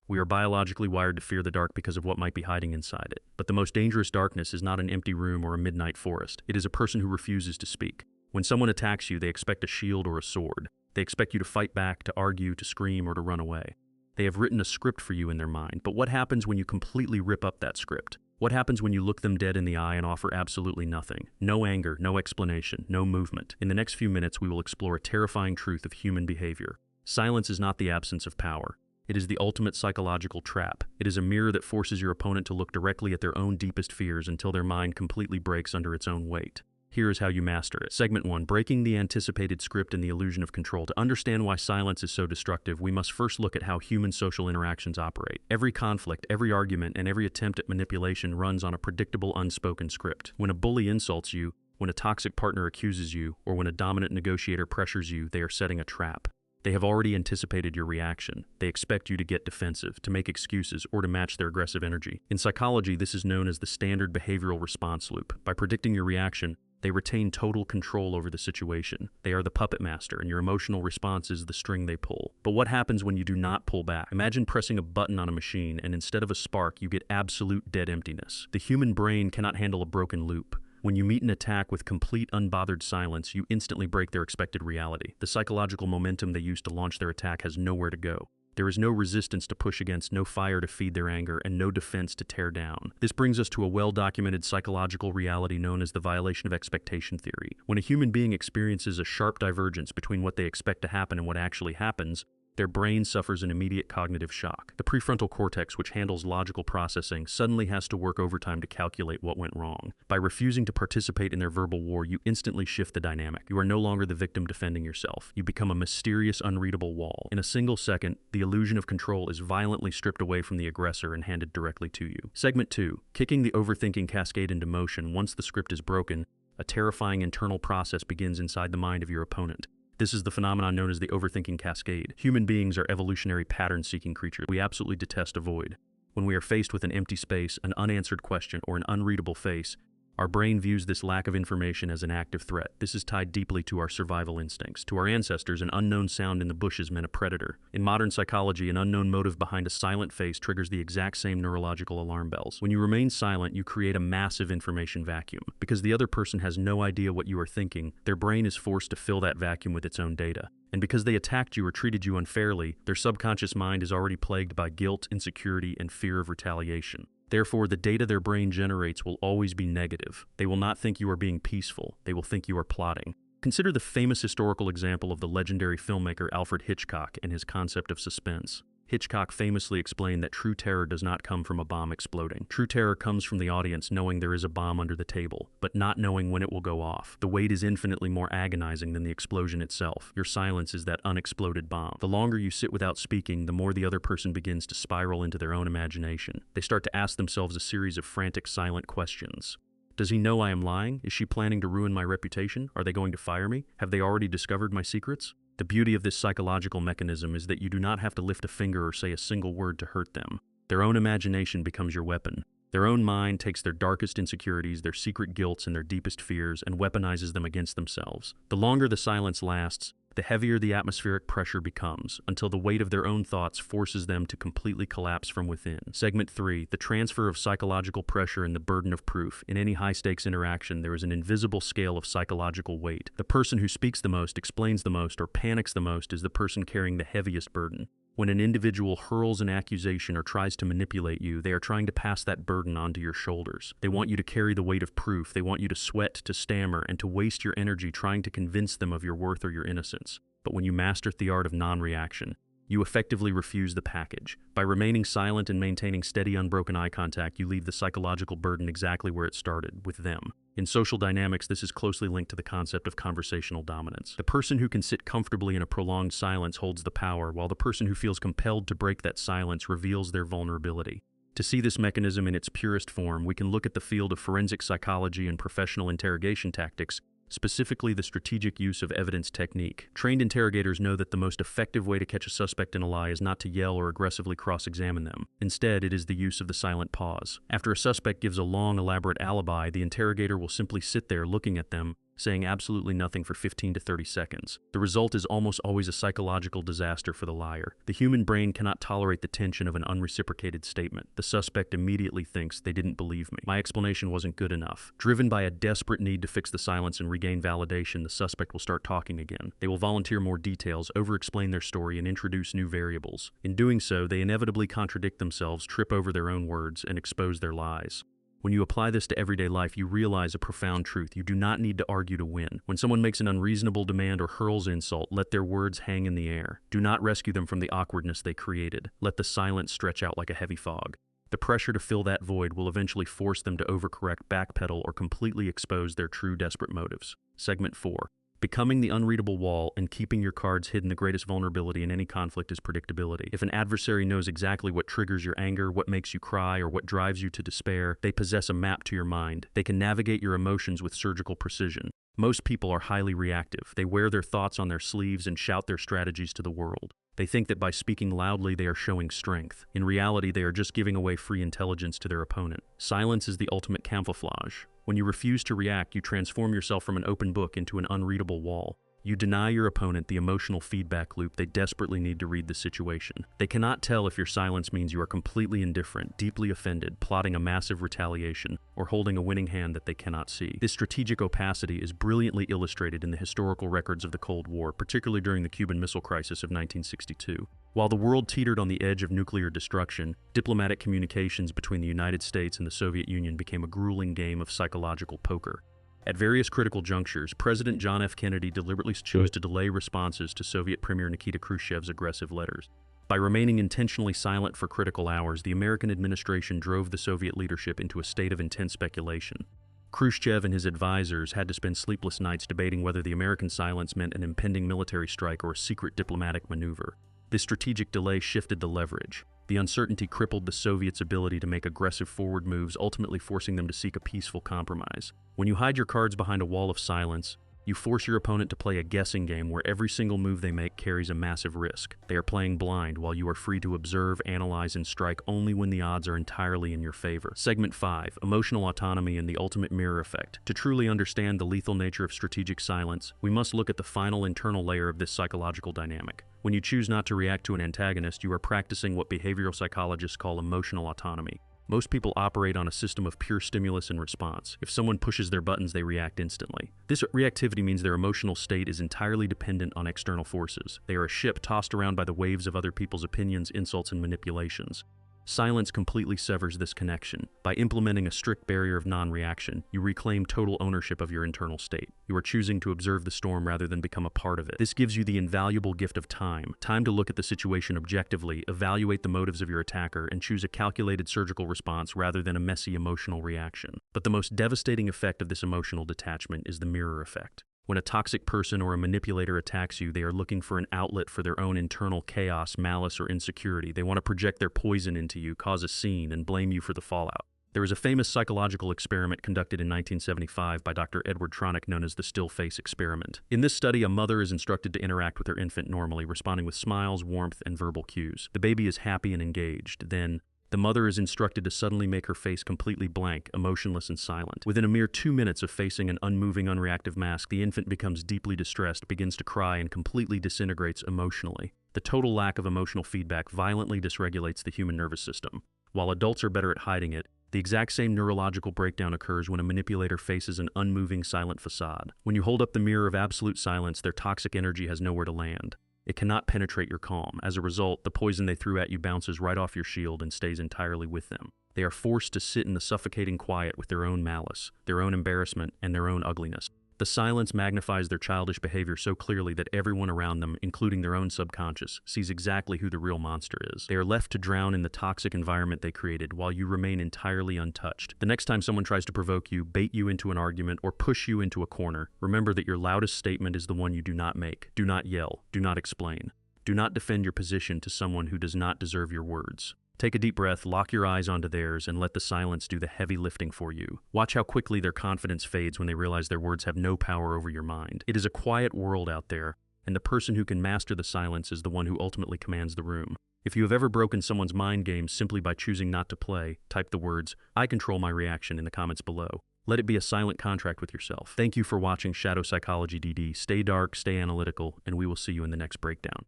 We are biologically wired to fear the dark because of what might be hiding inside it. But the most dangerous darkness is not an empty room or a midnight forest. It is a person who refuses to speak. When someone attacks you, they expect a shield or a sword. They expect you to fight back, to argue, to scream, or to run away. They have written a script for you in their mind. But what happens when you completely rip up that script? What happens when you look them dead in the eye and offer absolutely nothing? No anger, no explanation, no movement. In the next few minutes, we will explore a terrifying truth of human behavior. Silence is not the absence of power. It is the ultimate psychological trap. It is a mirror that forces your opponent to look directly at their own deepest fears until their mind completely breaks under its own weight. Here is how you master it. Segment 1. Breaking the anticipated script and the illusion of control. To understand why silence is so destructive, we must first look at how human social interactions operate. Every conflict, every argument, and every attempt at manipulation runs on a predictable unspoken script. When a bully insults you, when a toxic partner accuses you, or when a dominant negotiator pressures you, they are setting a trap. They have already anticipated your reaction. They expect you to get defensive, to make excuses, or to match their aggressive energy. In psychology, this is known as the standard behavioral response loop. By predicting your reaction, they retain total control over the situation. They are the puppet master, and your emotional response is the string they pull. But what happens when you do not pull back? Imagine pressing a button on a machine, and instead of a spark, you get absolute dead emptiness. The human brain cannot handle a broken loop. When you meet an attack with complete unbothered silence, you instantly break their expected reality. The psychological momentum they used to launch their attack has nowhere to go. There is no resistance to push against, no fire to feed their anger, and no defense to tear down. This brings us to a well-documented psychological reality known as the violation of expectation theory. When a human being experiences a sharp divergence between what they expect to happen and what actually happens, their brain suffers an immediate cognitive shock. The prefrontal cortex, which handles logical processing, suddenly has to work overtime to calculate what went wrong. By refusing to participate in their verbal war, you instantly shift the dynamic. You are no longer the victim defending yourself. You become a mysterious, unreadable wall. In a single second, the illusion of control is violently stripped away from the aggressor and handed directly to you. Segment 2. Kicking the overthinking cascade into motion. Once the script is broken, a terrifying internal process begins inside the mind of your opponent. This is the phenomenon known as the overthinking cascade. Human beings are evolutionary pattern-seeking creatures we absolutely detest a void. When we are faced with an empty space, an unanswered question, or an unreadable face, our brain views this lack of information as an active threat. This is tied deeply to our survival instincts. To our ancestors, an unknown sound in the bushes meant a predator. In modern psychology, an unknown motive behind a silent face triggers the exact same neurological alarm bells. When you remain silent, you create a massive information vacuum. Because the other person has no idea what you are thinking, their brain is forced to fill that vacuum with its own data. And because they attacked you or treated you unfairly, their subconscious mind is already plagued by guilt, insecurity, and fear of retaliation. Therefore, the data their brain generates will always be negative. They will not think you are being peaceful. They will think you are plotting. Consider the famous historical example of the legendary filmmaker Alfred Hitchcock and his concept of suspense. Hitchcock famously explained that true terror does not come from a bomb exploding. True terror comes from the audience knowing there is a bomb under the table, but not knowing when it will go off. The wait is infinitely more agonizing than the explosion itself. Your silence is that unexploded bomb. The longer you sit without speaking, the more the other person begins to spiral into their own imagination. They start to ask themselves a series of frantic, silent questions. Does he know I am lying? Is she planning to ruin my reputation? Are they going to fire me? Have they already discovered my secrets? The beauty of this psychological mechanism is that you do not have to lift a finger or say a single word to hurt them. Their own imagination becomes your weapon. Their own mind takes their darkest insecurities, their secret guilts, and their deepest fears and weaponizes them against themselves. The longer the silence lasts, the heavier the atmospheric pressure becomes, until the weight of their own thoughts forces them to completely collapse from within. Segment 3. The transfer of psychological pressure and the burden of proof. In any high-stakes interaction, there is an invisible scale of psychological weight. The person who speaks the most, explains the most, or panics the most is the person carrying the heaviest burden. When an individual hurls an accusation or tries to manipulate you, they are trying to pass that burden onto your shoulders. They want you to carry the weight of proof. They want you to sweat, to stammer, and to waste your energy trying to convince them of your worth or your innocence. But when you master the art of non-reaction, you effectively refuse the package. By remaining silent and maintaining steady, unbroken eye contact, you leave the psychological burden exactly where it started, with them. In social dynamics, this is closely linked to the concept of conversational dominance. The person who can sit comfortably in a prolonged silence holds the power, while the person who feels compelled to break that silence reveals their vulnerability. To see this mechanism in its purest form, we can look at the field of forensic psychology and professional interrogation tactics, specifically the strategic use of evidence technique. Trained interrogators know that the most effective way to catch a suspect in a lie is not to yell or aggressively cross-examine them. Instead, it is the use of the silent pause. After a suspect gives a long, elaborate alibi, the interrogator will simply sit there looking at them, saying absolutely nothing for 15 to 30 seconds. The result is almost always a psychological disaster for the liar. The human brain cannot tolerate the tension of an unreciprocated statement. The suspect immediately thinks they didn't believe me. My explanation wasn't good enough. Driven by a desperate need to fix the silence and regain validation, the suspect will start talking again. They will volunteer more details, over-explain their story, and introduce new variables. In doing so, they inevitably contradict themselves, trip over their own words, and expose their lies. When you apply this to everyday life, you realize a profound truth. You do not need to argue to win. When someone makes an unreasonable demand or hurls insult, let their words hang in the air. Do not rescue them from the awkwardness they created. Let the silence stretch out like a heavy fog. The pressure to fill that void will eventually force them to overcorrect, backpedal, or completely expose their true desperate motives. Segment 4. Becoming the unreadable wall and keeping your cards hidden. The greatest vulnerability in any conflict is predictability. If an adversary knows exactly what triggers your anger, what makes you cry, or what drives you to despair, they possess a map to your mind. They can navigate your emotions with surgical precision. Most people are highly reactive. They wear their thoughts on their sleeves and shout their strategies to the world. They think that by speaking loudly they are showing strength. In reality, they are just giving away free intelligence to their opponent. Silence is the ultimate camouflage. When you refuse to react, you transform yourself from an open book into an unreadable wall. You deny your opponent the emotional feedback loop they desperately need to read the situation. They cannot tell if your silence means you are completely indifferent, deeply offended, plotting a massive retaliation, or holding a winning hand that they cannot see. This strategic opacity is brilliantly illustrated in the historical records of the Cold War, particularly during the Cuban Missile Crisis of 1962. While the world teetered on the edge of nuclear destruction, diplomatic communications between the United States and the Soviet Union became a grueling game of psychological poker. At various critical junctures, President John F. Kennedy deliberately chose to delay responses to Soviet Premier Nikita Khrushchev's aggressive letters. By remaining intentionally silent for critical hours, the American administration drove the Soviet leadership into a state of intense speculation. Khrushchev and his advisors had to spend sleepless nights debating whether the American silence meant an impending military strike or a secret diplomatic maneuver. This strategic delay shifted the leverage. The uncertainty crippled the Soviets' ability to make aggressive forward moves, ultimately forcing them to seek a peaceful compromise. When you hide your cards behind a wall of silence, you force your opponent to play a guessing game where every single move they make carries a massive risk. They are playing blind while you are free to observe, analyze, and strike only when the odds are entirely in your favor. Segment 5. Emotional autonomy and the ultimate mirror effect. To truly understand the lethal nature of strategic silence, we must look at the final internal layer of this psychological dynamic. When you choose not to react to an antagonist, you are practicing what behavioral psychologists call emotional autonomy. Most people operate on a system of pure stimulus and response. If someone pushes their buttons, they react instantly. This reactivity means their emotional state is entirely dependent on external forces. They are a ship tossed around by the waves of other people's opinions, insults, and manipulations. Silence completely severs this connection. By implementing a strict barrier of non-reaction, you reclaim total ownership of your internal state. You are choosing to observe the storm rather than become a part of it. This gives you the invaluable gift of time. Time to look at the situation objectively, evaluate the motives of your attacker, and choose a calculated surgical response rather than a messy emotional reaction. But the most devastating effect of this emotional detachment is the mirror effect. When a toxic person or a manipulator attacks you, they are looking for an outlet for their own internal chaos, malice, or insecurity. They want to project their poison into you, cause a scene, and blame you for the fallout. There is a famous psychological experiment conducted in 1975 by Dr. Edward Tronick known as the still face experiment. In this study, a mother is instructed to interact with her infant normally, responding with smiles, warmth, and verbal cues. The baby is happy and engaged. Then, the mother is instructed to suddenly make her face completely blank, emotionless, and silent. Within a mere 2 minutes of facing an unmoving, unreactive mask, the infant becomes deeply distressed, begins to cry, and completely disintegrates emotionally. The total lack of emotional feedback violently dysregulates the human nervous system. While adults are better at hiding it, the exact same neurological breakdown occurs when a manipulator faces an unmoving, silent facade. When you hold up the mirror of absolute silence, their toxic energy has nowhere to land. It cannot penetrate your calm. As a result, the poison they threw at you bounces right off your shield and stays entirely with them. They are forced to sit in the suffocating quiet with their own malice, their own embarrassment, and their own ugliness. The silence magnifies their childish behavior so clearly that everyone around them, including their own subconscious, sees exactly who the real monster is. They are left to drown in the toxic environment they created while you remain entirely untouched. The next time someone tries to provoke you, bait you into an argument, or push you into a corner, remember that your loudest statement is the one you do not make. Do not yell. Do not explain. Do not defend your position to someone who does not deserve your words. Take a deep breath, lock your eyes onto theirs, and let the silence do the heavy lifting for you. Watch how quickly their confidence fades when they realize their words have no power over your mind. It is a quiet world out there, and the person who can master the silence is the one who ultimately commands the room. If you have ever broken someone's mind games simply by choosing not to play, type the words, "I control my reaction" in the comments below. Let it be a silent contract with yourself. Thank you for watching Shadow Psychology DD. Stay dark, stay analytical, and we will see you in the next breakdown.